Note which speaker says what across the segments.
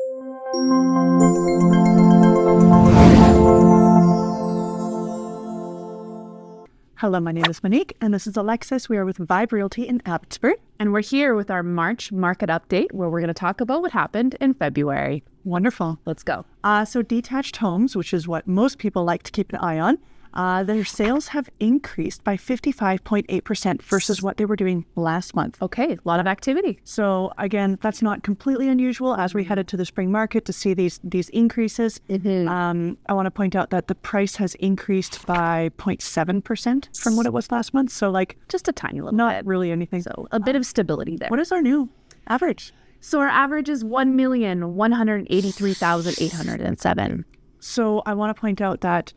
Speaker 1: Hello, my name is Monique, and this is Alexis. We are with FVREB Realty in Abbotsford.
Speaker 2: And we're here with our March market update, where we're going to talk about what happened in February.
Speaker 1: Wonderful.
Speaker 2: Let's go.
Speaker 1: So detached homes, which is what most people like to keep an eye on, their sales have increased by 55.8% versus what they were doing last month.
Speaker 2: Okay, a lot of activity.
Speaker 1: So again, that's not completely unusual as we headed to the spring market to see these increases. I want to point out that the price has increased by 0.7% from what it was last month. So
Speaker 2: just a tiny little
Speaker 1: not
Speaker 2: bit.
Speaker 1: really anything.
Speaker 2: So a bit of stability there.
Speaker 1: What is our new average?
Speaker 2: So our average is 1,183,807.
Speaker 1: So I want to point out that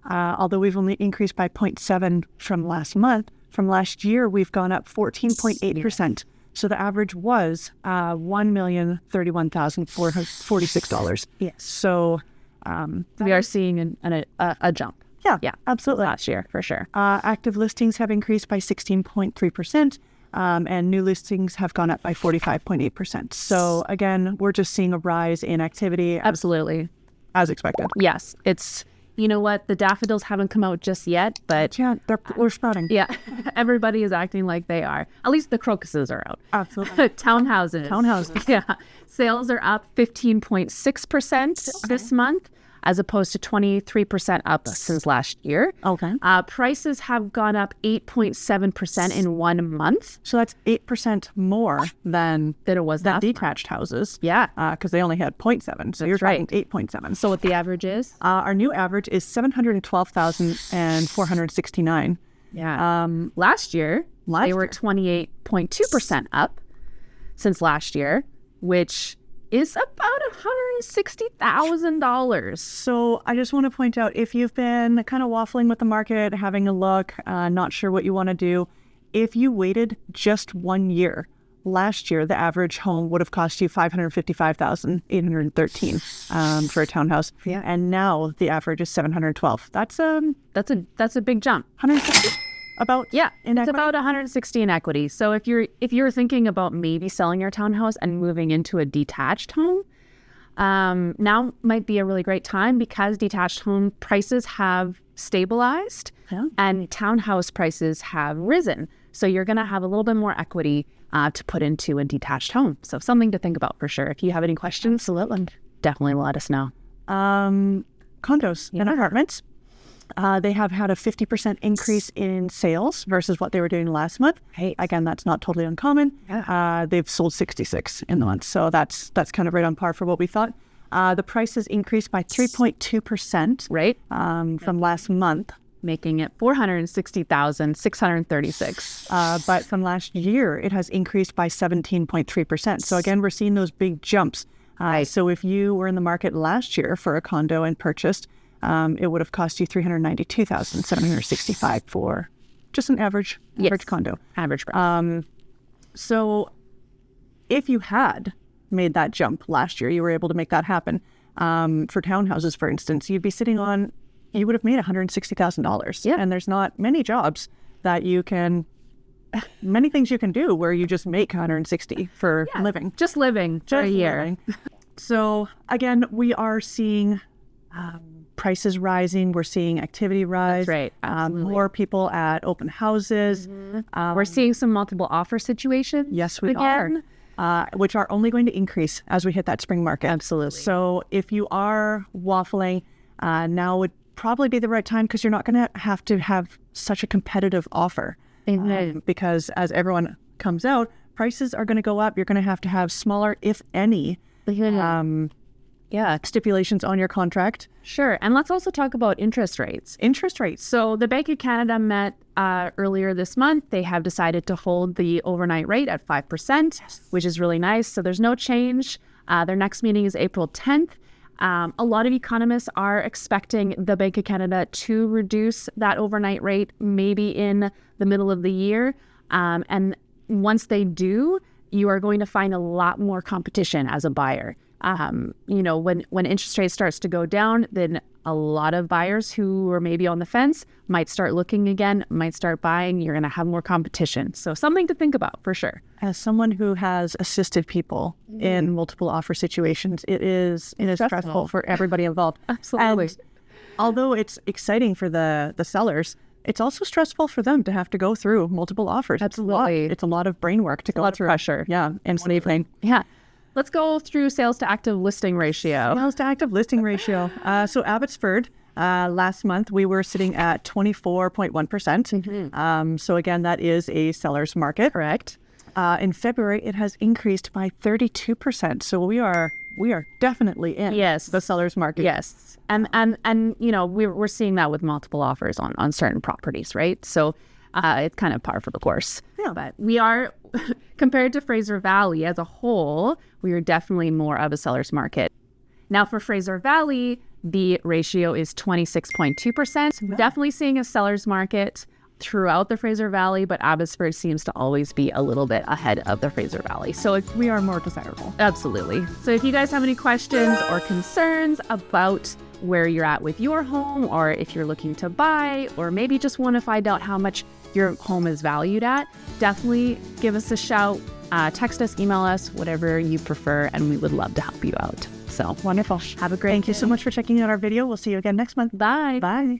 Speaker 1: although we've only increased by 0.7 from last month, from last year we've gone up 14.8%. So the average was $1,031,446.
Speaker 2: Yes.
Speaker 1: So
Speaker 2: We are seeing a jump.
Speaker 1: Yeah, absolutely.
Speaker 2: Last year, for sure.
Speaker 1: Active listings have increased by 16.3%. And new listings have gone up by 45.8%. So again, we're just seeing a rise in activity.
Speaker 2: Absolutely.
Speaker 1: As expected.
Speaker 2: Yes. It's, you know what, the daffodils haven't come out just yet, but
Speaker 1: yeah, they're sprouting.
Speaker 2: Yeah, everybody is acting like they are. At least the crocuses are out.
Speaker 1: Absolutely.
Speaker 2: Townhouses. Yeah. Sales are up 15.6% this month, as opposed to 23% up since last year.
Speaker 1: Okay.
Speaker 2: Prices have gone up 8.7% in 1 month.
Speaker 1: So that's 8% more than
Speaker 2: it was
Speaker 1: that detached houses.
Speaker 2: Yeah.
Speaker 1: Because they only had 0.7. So you're talking 8.7.
Speaker 2: So what the average is?
Speaker 1: Our new average is 712,469.
Speaker 2: Yeah. Last year, they were 28.2% up since last year, which is about $160,000.
Speaker 1: So I just want to point out, if you've been kind of waffling with the market, having a look, not sure what you want to do, if you waited just 1 year, last year the average home would have cost you $555,813 for a townhouse.
Speaker 2: Yeah.
Speaker 1: And now the average is $712. That's a
Speaker 2: big jump.
Speaker 1: 160. About
Speaker 2: it's
Speaker 1: equity?
Speaker 2: about 160 in equity. So if you're thinking about maybe selling your townhouse and moving into a detached home, now might be a really great time, because detached home prices have stabilized and townhouse prices have risen. So you're going to have a little bit more equity to put into a detached home. So something to think about for sure. If you have any questions, definitely let us know.
Speaker 1: Condos and apartments. They have had a 50% increase in sales versus what they were doing last month.
Speaker 2: Hey.
Speaker 1: Again, that's not totally uncommon.
Speaker 2: Yeah.
Speaker 1: They've sold 66 in the month, so that's kind of right on par for what we thought. The prices increased by 3.2%,
Speaker 2: right,
Speaker 1: from last month,
Speaker 2: making it $460,636.
Speaker 1: but from last year, it has increased by 17.3%. So again, we're seeing those big jumps. So if you were in the market last year for a condo and purchased, it would have cost you $392,765 for just an average condo.
Speaker 2: Average price.
Speaker 1: So if you had made that jump last year, you were able to make that happen. For townhouses, for instance, you would have made $160,000.
Speaker 2: Yeah.
Speaker 1: And there's not many jobs that many things you can do where you just make $160 for living.
Speaker 2: Just living for a year.
Speaker 1: Living. So again, we are seeing prices rising. We're seeing activity rise.
Speaker 2: That's right.
Speaker 1: More people at open houses.
Speaker 2: We're seeing some multiple offer situations.
Speaker 1: Yes, we
Speaker 2: again.
Speaker 1: are. Which are only going to increase as we hit that spring market.
Speaker 2: Absolutely.
Speaker 1: So if you are waffling, now would probably be the right time, because you're not going to have such a competitive offer. Because as everyone comes out, prices are going to go up. You're going to have smaller, if any, stipulations on your contract.
Speaker 2: Sure. And let's also talk about interest rates. So the Bank of Canada met earlier this month. They have decided to hold the overnight rate at 5%, which is really nice. So there's no change. Their next meeting is April 10th. A lot of economists are expecting the Bank of Canada to reduce that overnight rate maybe in the middle of the year. And once they do, you are going to find a lot more competition as a buyer. When interest rates starts to go down, then a lot of buyers who are maybe on the fence might start looking again, might start buying. You're going to have more competition. So something to think about for sure.
Speaker 1: As someone who has assisted people in multiple offer situations, it is stressful for everybody involved.
Speaker 2: Absolutely.
Speaker 1: And although it's exciting for the sellers, it's also stressful for them to have to go through multiple offers.
Speaker 2: Absolutely.
Speaker 1: It's a lot of brain work to go through.
Speaker 2: A lot of pressure.
Speaker 1: Yeah. And one evening.
Speaker 2: Yeah. Let's go through sales to active listing ratio.
Speaker 1: Sales to active listing ratio. So Abbotsford, last month, we were sitting at 24.1%. So again, that is a seller's market.
Speaker 2: Correct.
Speaker 1: In February, it has increased by 32%. So we are definitely in the seller's market.
Speaker 2: Yes. And we're seeing that with multiple offers on certain properties, right? So it's kind of par for the course.
Speaker 1: Yeah.
Speaker 2: But we are, compared to Fraser Valley as a whole, we are definitely more of a seller's market. Now for Fraser Valley, the ratio is 26.2%. We're definitely seeing a seller's market throughout the Fraser Valley, but Abbotsford seems to always be a little bit ahead of the Fraser Valley. So
Speaker 1: we are more desirable.
Speaker 2: Absolutely. So if you guys have any questions or concerns about where you're at with your home, or if you're looking to buy, or maybe just want to find out how much your home is valued at, definitely give us a shout, text us, email us, whatever you prefer, and we would love to help you out. So
Speaker 1: Wonderful.
Speaker 2: have a great
Speaker 1: Thank you so much for checking out our video. We'll see you again next month.
Speaker 2: Bye.
Speaker 1: Bye.